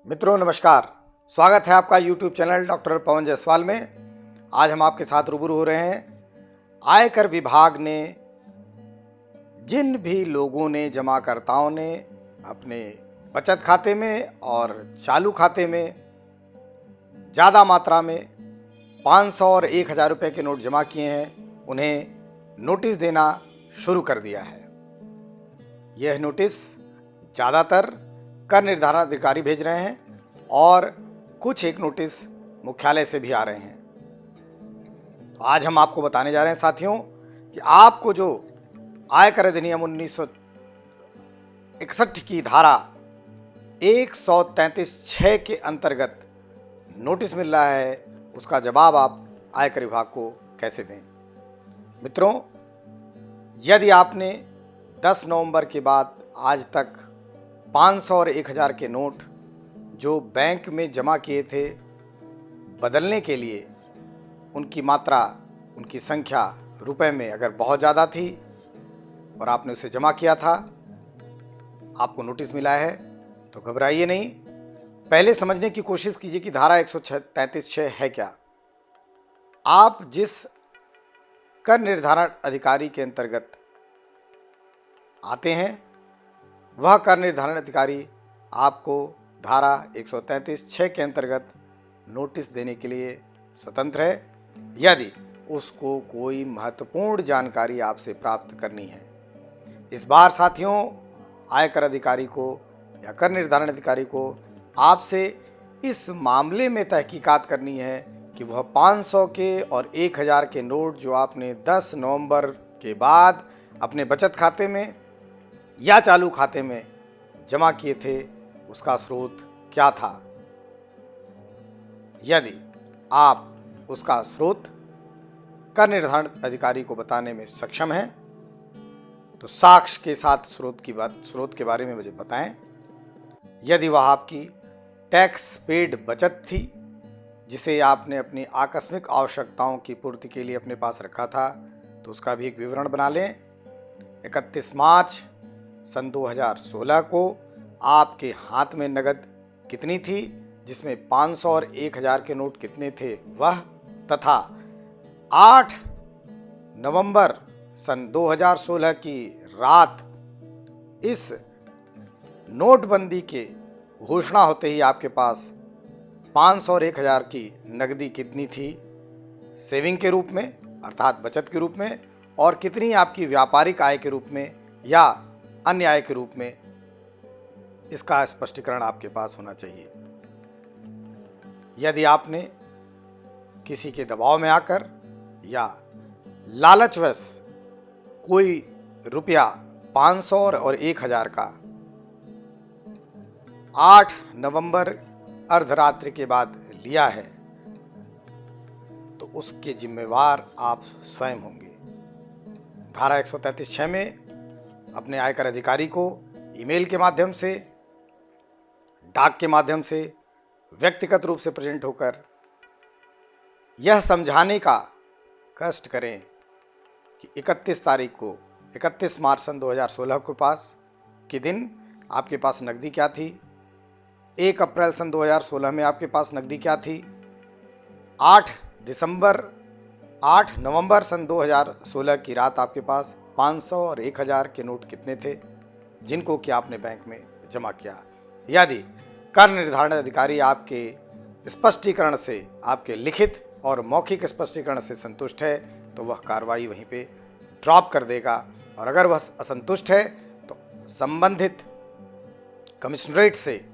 मित्रों नमस्कार। स्वागत है आपका YouTube channel doctor Pawan Jaiswal में। आज हम आपके साथ रूबरू हो रहे हैं। आयकर विभाग ने जिन भी लोगों ने जमाकर्ताओं ने अपने बचत खाते में और चालू खाते में ज़्यादा मात्रा में 500 और 1000 रुपये के नोट जमा किए हैं, उन्हें नोटिस देना शुरू कर दिया है। यह नोटिस ज़्यादातर कर निर्धारण अधिकारी भेज रहे हैं और कुछ एक नोटिस मुख्यालय से भी आ रहे हैं। तो आज हम आपको बताने जा रहे हैं साथियों कि आपको जो आयकर अधिनियम 1961 की धारा 133(6) के अंतर्गत नोटिस मिल रहा है, उसका जवाब आप आयकर विभाग को कैसे दें। मित्रों, यदि आपने 10 नवंबर के बाद आज तक 500 और 1000 के नोट जो बैंक में जमा किए थे बदलने के लिए, उनकी मात्रा, उनकी संख्या रुपए में अगर बहुत ज़्यादा थी और आपने उसे जमा किया था, आपको नोटिस मिला है, तो घबराइए नहीं। पहले समझने की कोशिश कीजिए कि धारा 133(6) है क्या। आप जिस कर निर्धारण अधिकारी के अंतर्गत आते हैं, वह कर निर्धारण अधिकारी आपको धारा 133(6) के अंतर्गत नोटिस देने के लिए स्वतंत्र है, यदि उसको कोई महत्वपूर्ण जानकारी आपसे प्राप्त करनी है। इस बार साथियों, आयकर अधिकारी को या कर निर्धारण अधिकारी को आपसे इस मामले में तहकीकात करनी है कि वह 500 के और 1000 के नोट जो आपने 10 नवंबर के बाद अपने बचत खाते में या चालू खाते में जमा किए थे, उसका स्रोत क्या था। यदि आप उसका स्रोत कर निर्धारण अधिकारी को बताने में सक्षम हैं, तो साक्ष्य के साथ स्रोत के बारे में मुझे बताएं। यदि वह आपकी टैक्स पेड बचत थी, जिसे आपने अपनी आकस्मिक आवश्यकताओं की पूर्ति के लिए अपने पास रखा था, तो उसका भी एक विवरण बना लें। 31 मार्च सन 2016 को आपके हाथ में नगद कितनी थी, जिसमें 500 और 1000 के नोट कितने थे वह, तथा 8 नवंबर सन 2016 की रात इस नोटबंदी के घोषणा होते ही आपके पास 500 और 1000 की नकदी कितनी थी सेविंग के रूप में, अर्थात बचत के रूप में, और कितनी आपकी व्यापारिक आय के रूप में या अन्य आय के रूप में, इसका स्पष्टीकरण आपके पास होना चाहिए। यदि आपने किसी के दबाव में आकर या लालचवश कोई रुपया 500 और 1000 का 8 नवंबर अर्धरात्रि के बाद लिया है, तो उसके जिम्मेवार आप स्वयं होंगे। धारा 133(6) में अपने आयकर अधिकारी को ईमेल के माध्यम से, डाक के माध्यम से, व्यक्तिगत रूप से प्रेजेंट होकर यह समझाने का कष्ट करें कि 31 मार्च सन 2016 के पास के दिन आपके पास नकदी क्या थी, 1 अप्रैल सन 2016 में आपके पास नकदी क्या थी, 8 नवंबर सन 2016 की रात आपके पास 500 और 1000 के नोट कितने थे, जिनको कि आपने बैंक में जमा किया। यदि कर निर्धारण अधिकारी आपके स्पष्टीकरण से, आपके लिखित और मौखिक स्पष्टीकरण से संतुष्ट है, तो वह कार्रवाई वहीं पे ड्रॉप कर देगा, और अगर वह असंतुष्ट है तो संबंधित कमिश्नरेट से,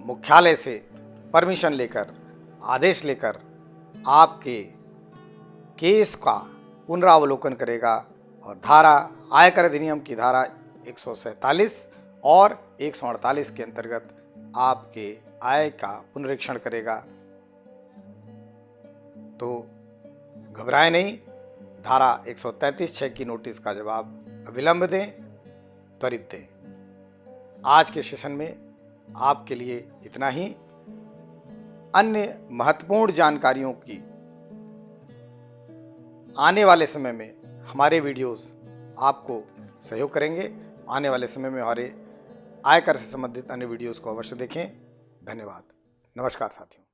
मुख्यालय से परमिशन लेकर, आदेश लेकर आपके केस का पुनरावलोकन करेगा और आयकर अधिनियम की धारा 147 और 148 के अंतर्गत आपके आय का पुनरीक्षण करेगा। तो घबराएं नहीं, धारा 133(6) की नोटिस का जवाब विलंब दें, त्वरित दें। आज के सेशन में आपके लिए इतना ही। अन्य महत्वपूर्ण जानकारियों की आने वाले समय में हमारे वीडियोस आपको सहयोग करेंगे। आने वाले समय में हमारे आयकर से संबंधित अन्य वीडियोस को अवश्य देखें। धन्यवाद। नमस्कार साथियों।